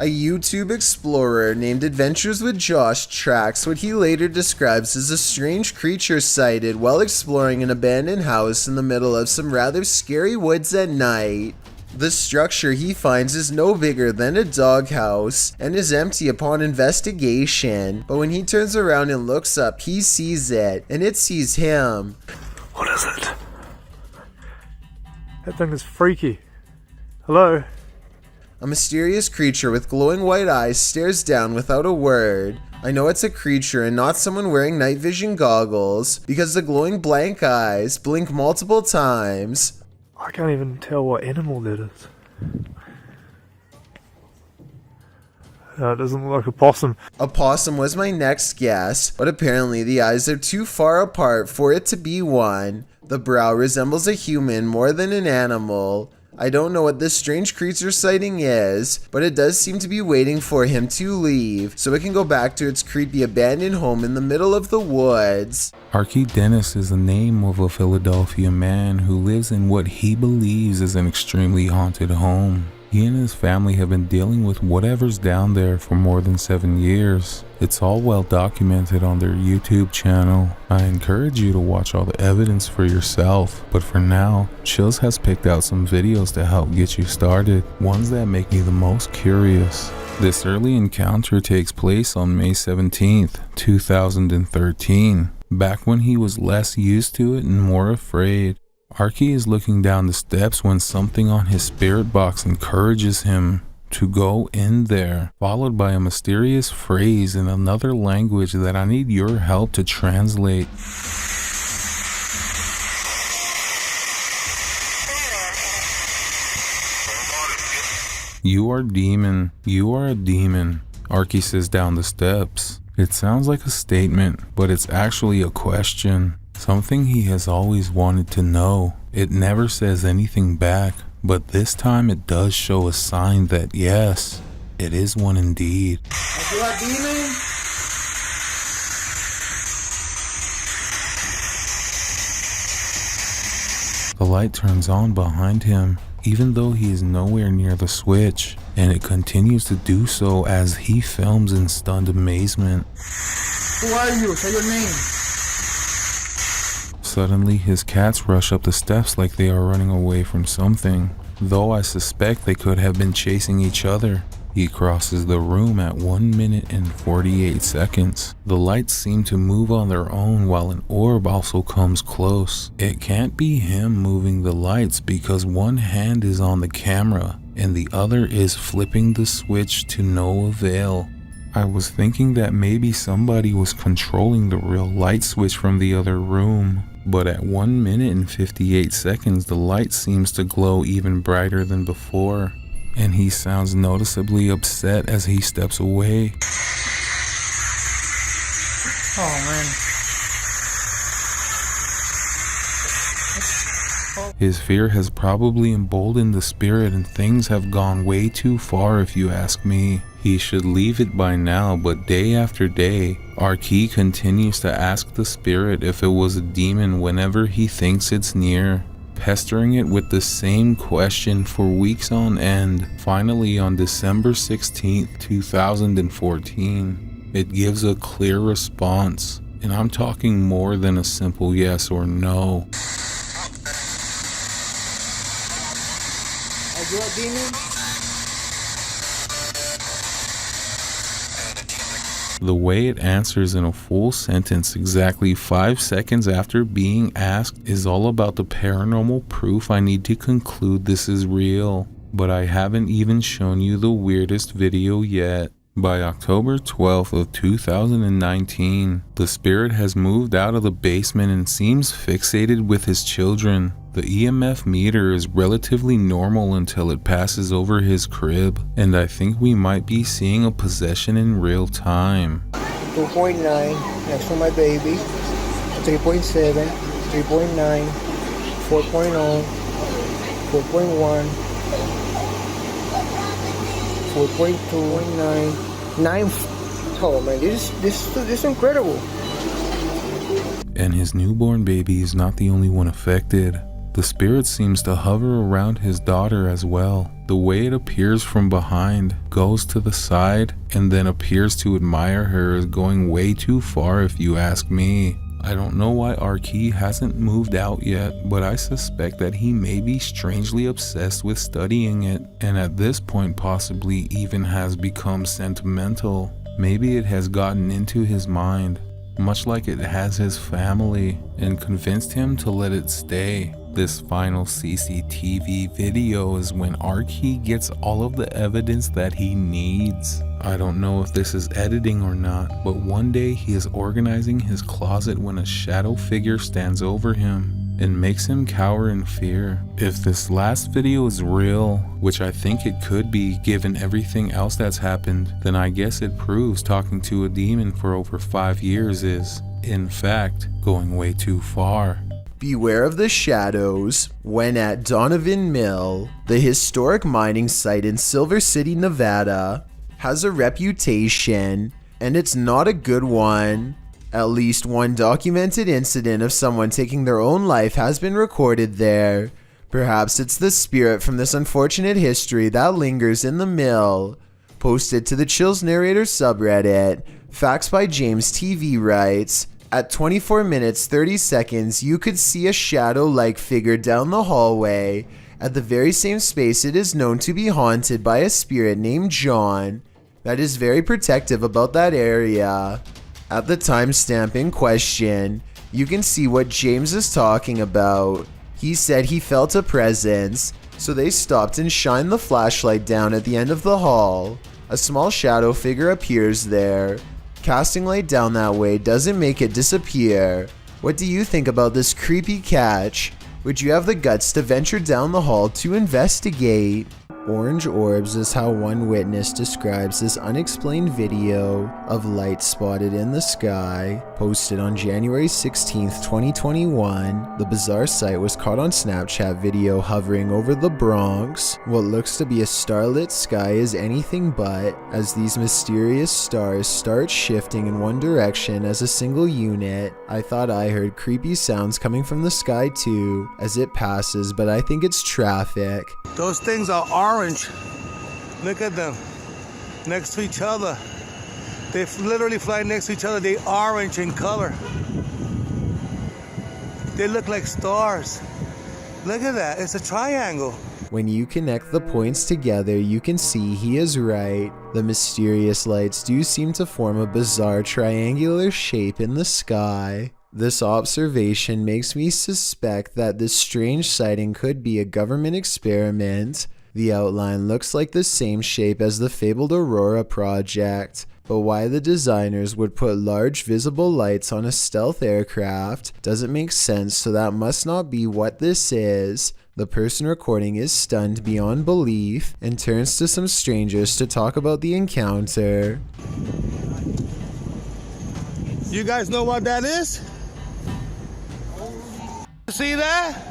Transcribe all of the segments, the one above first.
A YouTube explorer named Adventures with Josh tracks what he later describes as a strange creature sighted while exploring an abandoned house in the middle of some rather scary woods at night. The structure he finds is no bigger than a doghouse and is empty upon investigation, but when he turns around and looks up, he sees it, and it sees him. What is it? That thing is freaky. Hello? A mysterious creature with glowing white eyes stares down without a word. I know it's a creature and not someone wearing night vision goggles, because the glowing blank eyes blink multiple times. I can't even tell what animal that is. It doesn't look like a possum. A possum was my next guess, but apparently the eyes are too far apart for it to be one. The brow resembles a human more than an animal. I don't know what this strange creature sighting is, but it does seem to be waiting for him to leave, so it can go back to its creepy abandoned home in the middle of the woods. Arky Dennis is the name of a Philadelphia man who lives in what he believes is an extremely haunted home. He and his family have been dealing with whatever's down there for more than 7 years. It's all well documented on their YouTube channel. I encourage you to watch all the evidence for yourself, but for now, Chills has picked out some videos to help get you started, ones that make me the most curious. This early encounter takes place on May 17th, 2013, back when he was less used to it and more afraid. Arky is looking down the steps when something on his spirit box encourages him to go in there, followed by a mysterious phrase in another language that I need your help to translate. You are demon. You are a demon, Arky says down the steps. It sounds like a statement, but it's actually a question. Something he has always wanted to know. It never says anything back, but this time it does show a sign that yes, it is one indeed. You a demon? The light turns on behind him, even though he is nowhere near the switch, and it continues to do so as he films in stunned amazement. Who are you? Say your name. Suddenly, his cats rush up the steps like they are running away from something, though I suspect they could have been chasing each other. He crosses the room at 1 minute and 48 seconds. The lights seem to move on their own while an orb also comes close. It can't be him moving the lights because one hand is on the camera and the other is flipping the switch to no avail. I was thinking that maybe somebody was controlling the real light switch from the other room. But at 1 minute and 58 seconds, the light seems to glow even brighter than before, and he sounds noticeably upset as he steps away. Oh man. His fear has probably emboldened the spirit and things have gone way too far if you ask me. He should leave it by now, but day after day, Arky continues to ask the spirit if it was a demon whenever he thinks it's near, pestering it with the same question for weeks on end. Finally, on December 16th, 2014, it gives a clear response, and I'm talking more than a simple yes or no. Are you a demon? The way it answers in a full sentence exactly 5 seconds after being asked is all about the paranormal proof I need to conclude this is real. But I haven't even shown you the weirdest video yet. By October 12th of 2019, the spirit has moved out of the basement and seems fixated with his children. The EMF meter is relatively normal until it passes over his crib, and I think we might be seeing a possession in real time. 2.9 next to my baby, 3.7, 3.9, 4.0, 4.1, 4.2, 9. Oh man, this is incredible. And his newborn baby is not the only one affected. The spirit seems to hover around his daughter as well. The way it appears from behind, goes to the side, and then appears to admire her is going way too far if you ask me. I don't know why Arky hasn't moved out yet, but I suspect that he may be strangely obsessed with studying it, and at this point possibly even has become sentimental. Maybe it has gotten into his mind, much like it has his family, and convinced him to let it stay. This final CCTV video is when Arky gets all of the evidence that he needs. I don't know if this is editing or not, but one day he is organizing his closet when a shadow figure stands over him and makes him cower in fear. If this last video is real, which I think it could be given everything else that's happened, then I guess it proves talking to a demon for over 5 years is, in fact, going way too far. Beware of the shadows when at Donovan Mill, the historic mining site in Silver City, Nevada, has a reputation, and it's not a good one. At least one documented incident of someone taking their own life has been recorded there. Perhaps it's the spirit from this unfortunate history that lingers in the mill. Posted to the Chills Narrator subreddit, Facts by James TV writes, at 24 minutes 30 seconds, you could see a shadow-like figure down the hallway at the very same space it is known to be haunted by a spirit named John that is very protective about that area. At the timestamp in question, you can see what James is talking about. He said he felt a presence, so they stopped and shined the flashlight down at the end of the hall. A small shadow figure appears there. Casting light down that way doesn't make it disappear. What do you think about this creepy catch? Would you have the guts to venture down the hall to investigate? Orange orbs is how one witness describes this unexplained video of light spotted in the sky. Posted on January 16th, 2021, the bizarre sight was caught on Snapchat video hovering over the Bronx. What looks to be a starlit sky is anything but, as these mysterious stars start shifting in one direction as a single unit. I thought I heard creepy sounds coming from the sky too, as it passes, but I think it's traffic. Those things are orange. Look at them. Next to each other. They literally fly next to each other. They orange in color. They look like stars. Look at that. It's a triangle. When you connect the points together, you can see he is right. The mysterious lights do seem to form a bizarre triangular shape in the sky. This observation makes me suspect that this strange sighting could be a government experiment. The outline looks like the same shape as the fabled Aurora project, but why the designers would put large visible lights on a stealth aircraft doesn't make sense, so that must not be what this is. The person recording is stunned beyond belief and turns to some strangers to talk about the encounter. You guys know what that is? See that?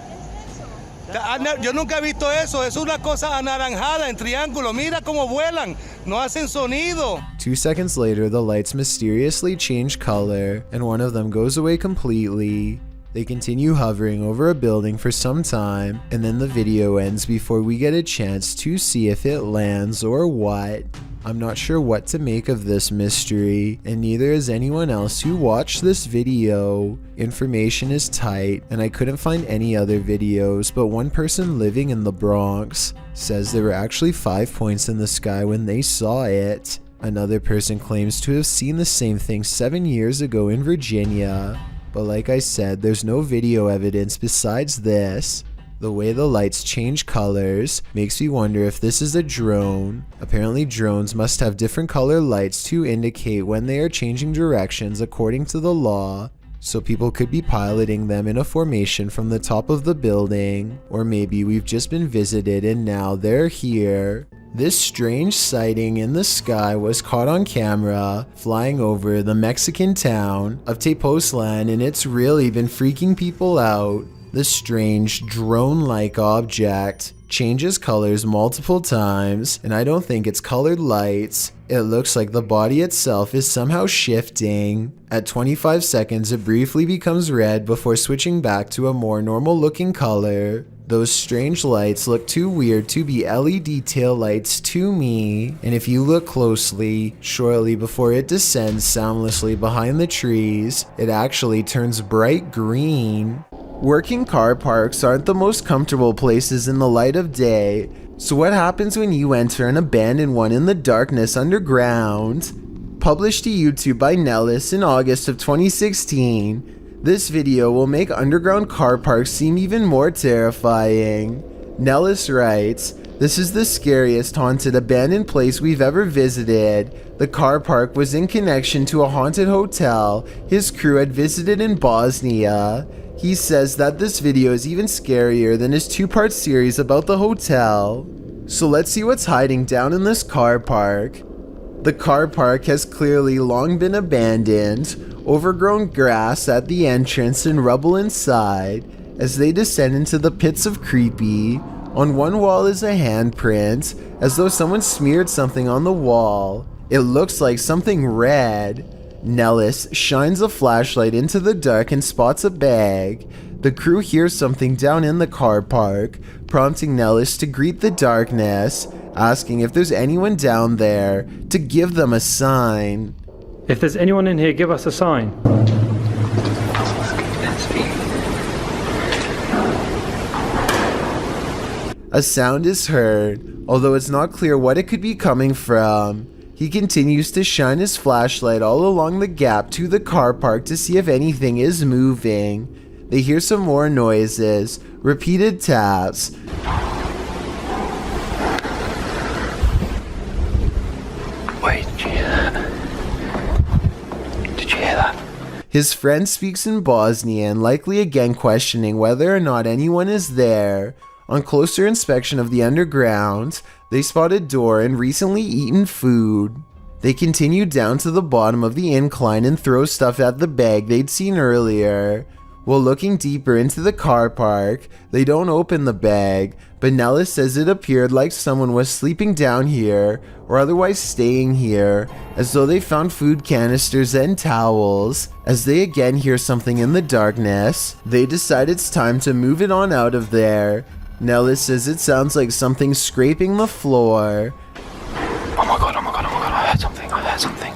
Yo nunca he visto eso. Es una cosa anaranjada en triángulo. Mira cómo vuelan. No hacen sonido. 2 seconds later, the lights mysteriously change color, and one of them goes away completely. They continue hovering over a building for some time, and then the video ends before we get a chance to see if it lands or what. I'm not sure what to make of this mystery, and neither is anyone else who watched this video. Information is tight, and I couldn't find any other videos, but one person living in the Bronx says there were actually 5 points in the sky when they saw it. Another person claims to have seen the same thing 7 years ago in Virginia, but like I said, there's no video evidence besides this. The way the lights change colors makes me wonder if this is a drone. Apparently drones must have different color lights to indicate when they are changing directions according to the law, so people could be piloting them in a formation from the top of the building, or maybe we've just been visited and now they're here. This strange sighting in the sky was caught on camera flying over the Mexican town of Tepoztlan, and it's really been freaking people out. The strange, drone-like object changes colors multiple times, and I don't think it's colored lights. It looks like the body itself is somehow shifting. At 25 seconds, it briefly becomes red before switching back to a more normal looking color. Those strange lights look too weird to be LED tail lights to me, and if you look closely, shortly before it descends soundlessly behind the trees, it actually turns bright green. Working car parks aren't the most comfortable places in the light of day, so what happens when you enter an abandoned one in the darkness underground? Published to YouTube by Nellis in August of 2016, this video will make underground car parks seem even more terrifying. Nellis writes, "This is the scariest haunted abandoned place we've ever visited. The car park was in connection to a haunted hotel his crew had visited in Bosnia." He says that this video is even scarier than his two-part series about the hotel. So let's see what's hiding down in this car park. The car park has clearly long been abandoned, overgrown grass at the entrance and rubble inside. As they descend into the pits of creepy, on one wall is a handprint, as though someone smeared something on the wall. It looks like something red. Nellis shines a flashlight into the dark and spots a bag. The crew hears something down in the car park, prompting Nellis to greet the darkness, asking if there's anyone down there to give them a sign. If there's anyone in here, give us a sign. A sound is heard, although it's not clear what it could be coming from. He continues to shine his flashlight all along the gap to the car park to see if anything is moving. They hear some more noises, repeated taps. Wait, did you hear that? Did you hear that? His friend speaks in Bosnian, likely again questioning whether or not anyone is there. On closer inspection of the underground, they spot a door and recently eaten food. They continue down to the bottom of the incline and throw stuff at the bag they'd seen earlier. While looking deeper into the car park, they don't open the bag, but Nellis says it appeared like someone was sleeping down here or otherwise staying here, as though they found food canisters and towels. As they again hear something in the darkness, they decide it's time to move it on out of there. Nellis says it sounds like something scraping the floor. Oh my god, I heard something, I heard something.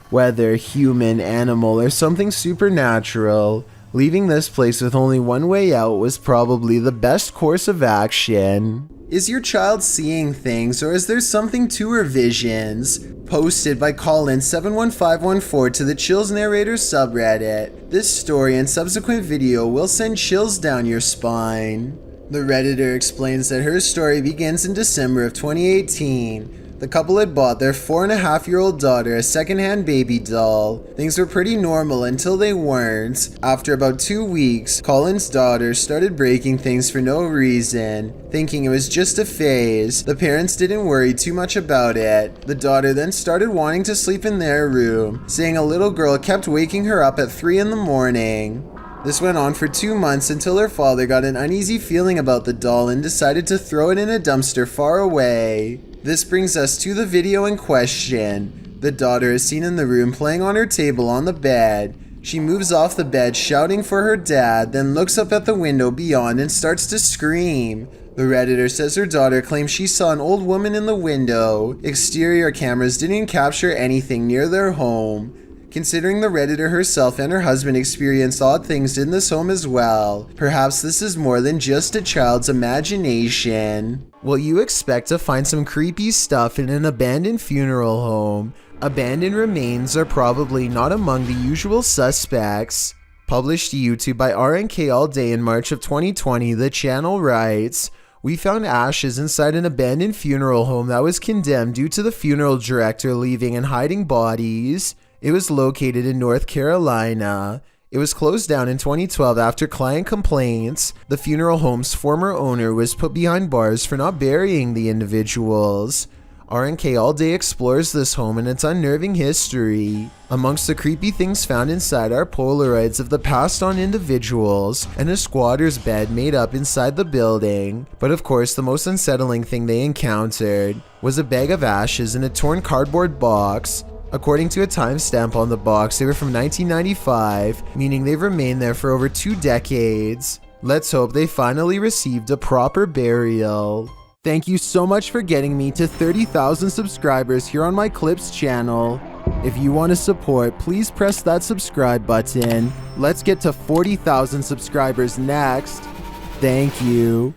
Whether human, animal, or something supernatural, leaving this place with only one way out was probably the best course of action. Is your child seeing things, or is there something to her visions? Posted by Colin71514 to the Chills Narrator subreddit. This story and subsequent video will send chills down your spine. The Redditor explains that her story begins in December of 2018. The couple had bought their 4.5-year-old daughter a secondhand baby doll. Things were pretty normal until they weren't. After about 2 weeks, Colin's daughter started breaking things for no reason. Thinking it was just a phase, the parents didn't worry too much about it. The daughter then started wanting to sleep in their room, saying a little girl kept waking her up at 3 in the morning. This went on for 2 months until her father got an uneasy feeling about the doll and decided to throw it in a dumpster far away. This brings us to the video in question. The daughter is seen in the room playing on her table on the bed. She moves off the bed shouting for her dad, then looks up at the window beyond and starts to scream. The Redditor says her daughter claims she saw an old woman in the window. Exterior cameras didn't capture anything near their home. Considering the Redditor herself and her husband experienced odd things in this home as well, perhaps this is more than just a child's imagination. Will you expect to find some creepy stuff in an abandoned funeral home? Abandoned remains are probably not among the usual suspects. Published to YouTube by RNK All Day in March of 2020, the channel writes, "We found ashes inside an abandoned funeral home that was condemned due to the funeral director leaving and hiding bodies. It was located in North Carolina. It was closed down in 2012 after client complaints. The funeral home's former owner was put behind bars for not burying the individuals. RNK all day explores this home and its unnerving history. Amongst the creepy things found inside are Polaroids of the passed on individuals and a squatter's bed made up inside the building. But of course, the most unsettling thing they encountered was a bag of ashes in a torn cardboard box. According to a timestamp on the box, they were from 1995, meaning they've remained there for over 2 decades. Let's hope they finally received a proper burial. Thank you so much for getting me to 30,000 subscribers here on my Clips channel. If you want to support, please press that subscribe button. Let's get to 40,000 subscribers next. Thank you.